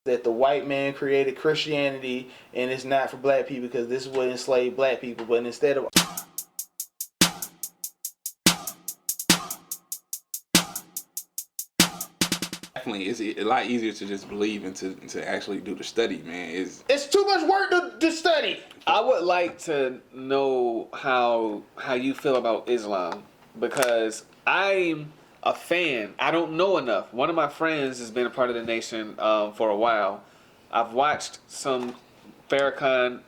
that the white man created Christianity and it's not for black people because this is what enslaved black people. But instead of definitely, it's a lot easier to just believe and to actually do the study, man. it's too much work to study. I would like to know how you feel about Islam, because I'm a fan. I don't know enough. One of my friends has been a part of the nation for a while. I've watched some Farrakhan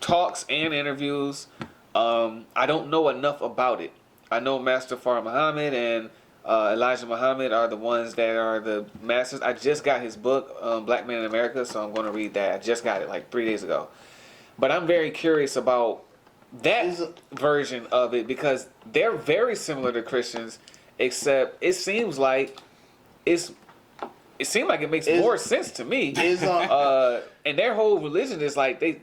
talks and interviews. I don't know enough about it. I know Master Farah Muhammad and Elijah Muhammad are the ones that are the masters. I just got his book, Black Man in America, so I'm going to read that. I just got it like 3 days ago. But I'm very curious about that version of it, because they're very similar to Christians, except it seems like it makes more sense to me. And their whole religion is like they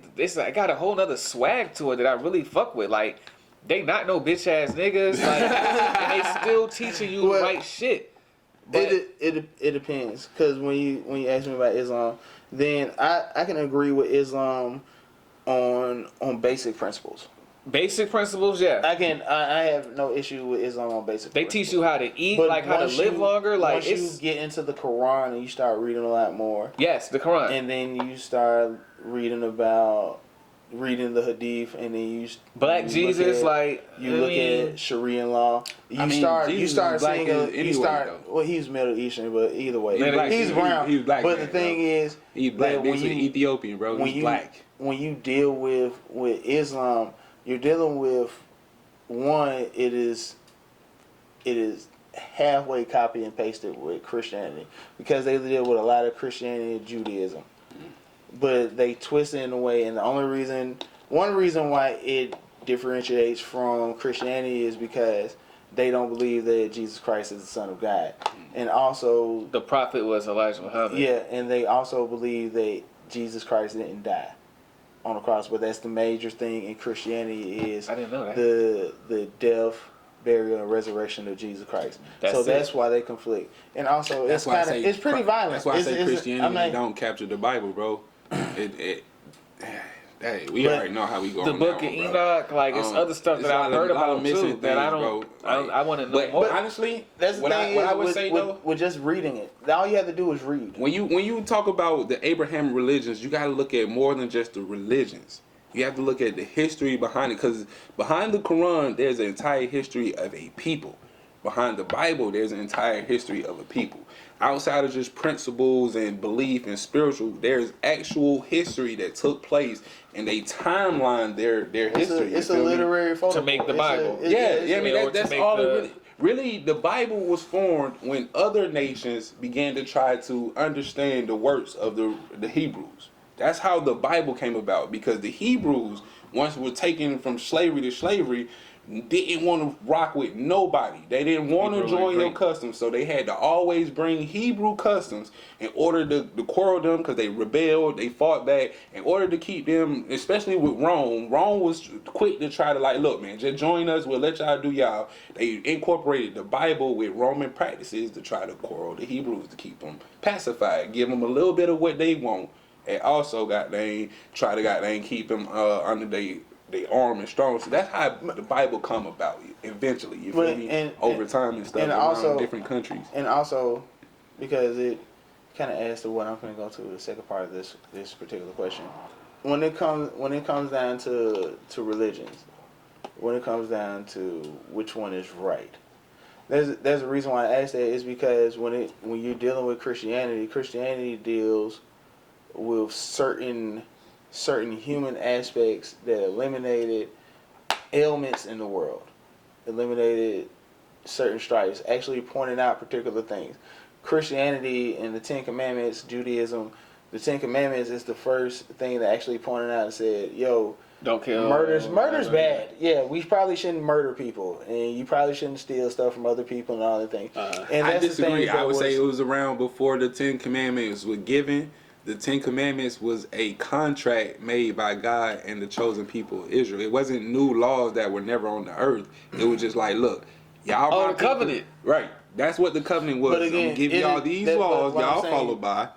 got a whole nother swag to it that I really fuck with. Like, they not no bitch ass niggas, like, and they still teaching you the right shit. But it depends, because when you ask me about Islam, then I can agree with Islam on basic principles. Basic principles, yeah. I have no issue with Islam on basic They principles. teach you how to eat, But like how to live longer. Like, once you get into the Quran and you start reading a lot more. Yes, the Quran. And then you start reading the Hadith, and then Black Jesus, look at Sharia law. You start seeing he's Middle Eastern, but either way, he's brown. He's black. But man, the thing is, he's black. Basically Ethiopian, bro. He's black. When you deal with Islam, you're dealing with one. It is halfway copy and pasted with Christianity, because they deal with a lot of Christianity and Judaism. But they twist it in a way, and one reason why it differentiates from Christianity is because they don't believe that Jesus Christ is the Son of God, and also the prophet was Elijah Muhammad. Yeah, and they also believe that Jesus Christ didn't die on the cross. But that's the major thing in Christianity is I didn't know that. the death, burial, and resurrection of Jesus Christ. That's why they conflict, and also it's pretty violent. That's why I say Christianity don't capture the Bible, bro. We already know how we go. The Book of Enoch, like it's other stuff that I've heard about too that I don't. I want to know more. But honestly, that's the thing. I would say though, with just reading it, all you have to do is read. When you talk about the Abrahamic religions, you got to look at more than just the religions. You have to look at the history behind it, because behind the Quran, there's an entire history of a people. Behind the Bible, there's an entire history of a people. Outside of just principles and belief and spiritual, there's actual history that took place, and they timeline their history. It's a literary photo to make the Bible. That's all. Really, the Bible was formed when other nations began to try to understand the works of the Hebrews. That's how the Bible came about, because the Hebrews, once were taken from slavery to slavery, didn't want to rock with nobody. They didn't want to join your customs, so they had to always bring Hebrew customs in order to quarrel them, because they rebelled, they fought back, in order to keep them, especially with Rome. Rome was quick to try to look, man, just join us, we'll let y'all do y'all. They incorporated the Bible with Roman practices to try to quarrel the Hebrews, to keep them pacified, give them a little bit of what they want, and also try to keep them under they arm and strong. So that's how the Bible come about eventually. You feel me? Over time and stuff, and also different countries. And also, because it kind of adds to what I'm going to go to the second part of this particular question. When it comes down to religions, when it comes down to which one is right, there's a reason why I ask that, is because when you're dealing with Christianity deals with certain human aspects that eliminated ailments in the world, eliminated certain stripes, actually pointing out particular things. Christianity and the Ten Commandments, Judaism, the Ten Commandments is the first thing that actually pointed out and said, yo, don't kill. Murder's bad. Yeah, we probably shouldn't murder people, and you probably shouldn't steal stuff from other people and all that things. And I disagree. I would say it was around before the Ten Commandments were given. The Ten Commandments was a contract made by God and the chosen people of Israel. It wasn't new laws that were never on the earth. It was just like, look, y'all. The covenant. Right. That's what the covenant was. But again, I'm gonna give y'all these laws, y'all follow by.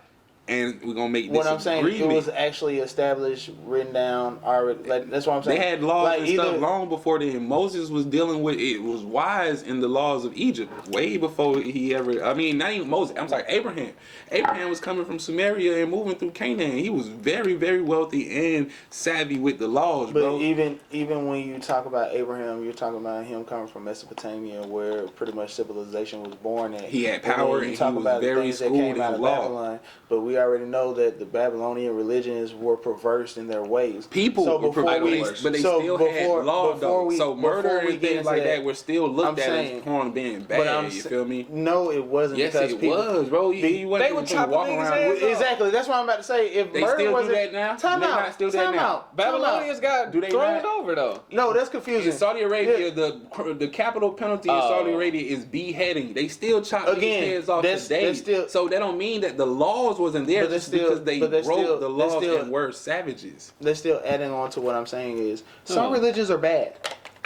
and we're gonna make this what I'm saying, agreement. it was actually established, written down already. Like, that's what I'm saying. They had laws like, and stuff long before then. Moses was dealing with it. Was wise in the laws of Egypt way before he ever. I mean, not even Moses. I'm sorry, Abraham. Abraham was coming from Samaria and moving through Canaan. He was very, very wealthy and savvy with the laws, But bro. even when you talk about Abraham, you're talking about him coming from Mesopotamia, where pretty much civilization was born at. He had power and he was very schooled in law. Babylon, but we already know that the Babylonian religions were perverse in their ways. People were perverse, but they still had law though. So murder and things like that were still looked at as porn being bad. You feel me? No, it wasn't. Yes, because it was, bro. They would walk around. Exactly. That's what I'm about to say. If they murder still wasn't, do that now. Time out. Babylonians got thrown over though. No, that's confusing. In Saudi Arabia, the capital penalty in Saudi Arabia is beheading. They still chop these heads off today. So that don't mean that the laws wasn't there just because they broke the laws and were savages. They're still adding on to what I'm saying is some religions are bad.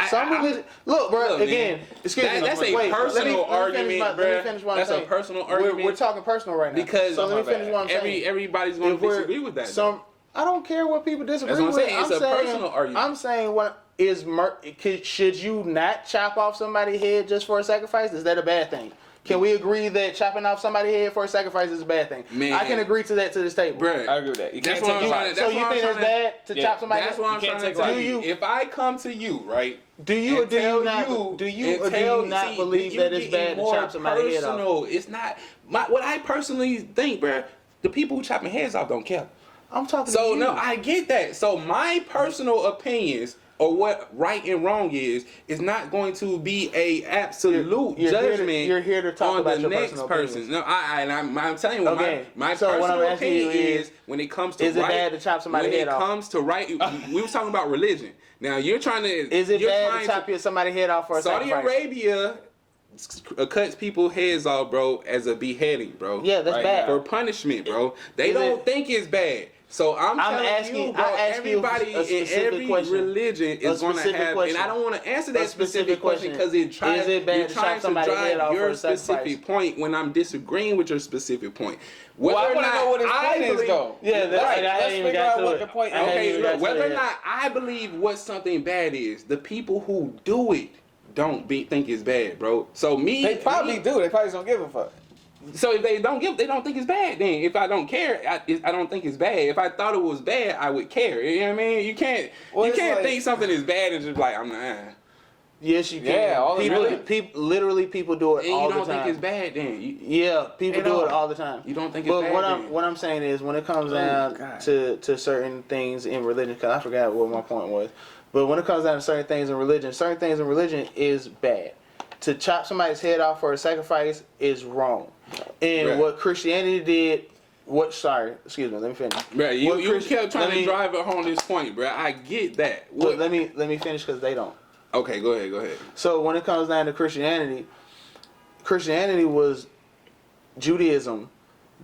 Some religions. Look, bro. Again, excuse me. That's a personal argument, bro. Let me finish what I'm saying. That's a personal argument. We're talking personal right now. Because so let me finish what I'm saying. Everybody's going to disagree with that. I don't care what people disagree with. That's what I'm saying. It's a personal argument. I'm saying should you not chop off somebody's head just for a sacrifice? Is that a bad thing? Can we agree that chopping off somebody's head for a sacrifice is a bad thing? Man, I can agree to that to this table. Bruh, I agree with that. That's what I'm trying to. So you think it's bad to chop somebody's head? That's what I'm trying to tell you. If I come to you, right? Do you not believe that it's bad to chop somebody's head off? It's not. What I personally think, bruh, the people who chopping heads off don't care. I'm talking. So no, I get that. So my personal opinions or what right and wrong is not going to be a absolute judgment. You're here to talk on about the your next person. Opinions. No, I'm telling you, my so personal opinion is when it comes to is it bad to chop somebody's head off? When it comes to right, we were talking about religion. Now you're trying to. Is it bad to chop somebody's head off for a Saudi sacrifice? Arabia cuts people's heads off, bro, as a beheading, bro. Yeah, that's bad. For punishment, bro. They don't think it's bad. So I'm telling you, bro, everybody in every religion is going to have, and I don't want to answer that specific question because you're trying to drive your specific point when I'm disagreeing with your specific point. Well, I want to know what his point is, though. Yeah, that's right. Let's figure out what the point is. Okay, look, whether or not I believe what something bad is, the people who do it don't think it's bad, bro. So they probably do. They probably don't give a fuck. So if they don't think it's bad. Then if I don't care, I don't think it's bad. If I thought it was bad, I would care. You know what I mean? You can't think something is bad and just like I'm not. Yes, you can. Yeah, people do it and all the time. You don't think it's bad then? People do it all the time. You don't think it's bad? But what I'm saying is when it comes down to certain things in religion, because I forgot what my point was. But when it comes down to certain things in religion is bad. To chop somebody's head off for a sacrifice is wrong. And what Christianity did, excuse me, let me finish. Bro, you kept trying to drive it home this point, bro. I get that. Let me finish because they don't. Okay, go ahead. So when it comes down to Christianity was Judaism,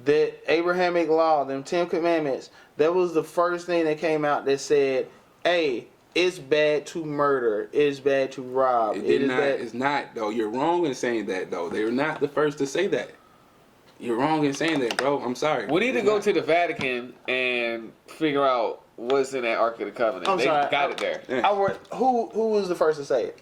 that Abrahamic law, them 10 commandments, that was the first thing that came out that said, hey, it's bad to murder. It's bad to rob. It's not, though. You're wrong in saying that, though. They're not the first to say that. You're wrong in saying that, bro. I'm sorry. We need to go to the Vatican and figure out what's in that Ark of the Covenant. They got it there. Yeah. Who was the first to say it?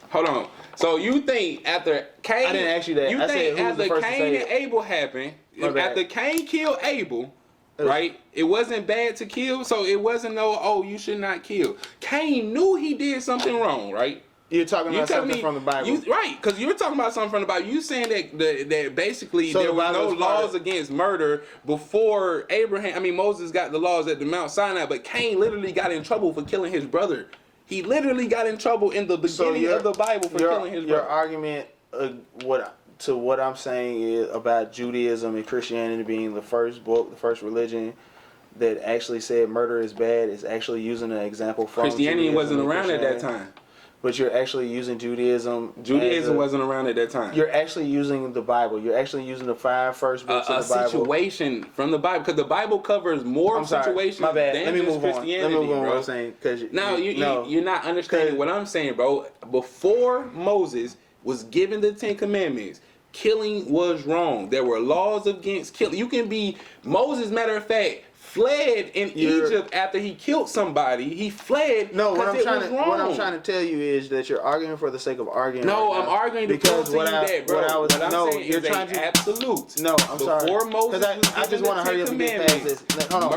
Hold on. So you think after Cain... I didn't ask you that. You think after Cain and Abel happened, after Cain killed Abel... Right? It wasn't bad to kill, so it wasn't you should not kill. Cain knew he did something wrong, right? You're talking about something from the Bible. Right, because you're talking about something from the Bible. You saying that basically there was no laws against murder before Moses got the laws at the Mount Sinai, but Cain literally got in trouble for killing his brother. He literally got in trouble in the beginning of the Bible for killing his brother. Your argument, what I'm saying is about Judaism and Christianity being the first book, the first religion that actually said murder is bad is actually using an example from Christianity wasn't around at that time. But you're actually using Judaism. Judaism wasn't around at that time. You're actually using the Bible. You're actually using the 5 first books of the Bible. A situation from the Bible, because the Bible covers more situations than just Christianity. Let me move on. What I'm saying, you're not understanding what I'm saying, bro. Before Moses was given the 10 Commandments, killing was wrong. There were laws against killing. You can be Moses. Matter of fact, fled in Egypt after he killed somebody. He fled. No, what I'm trying to tell you is that you're arguing for the sake of arguing. No, right I'm arguing because what I'm saying you're is trying to absolute. No, I'm sorry. Before Moses, I just want to hurry up and get past this. Hold on.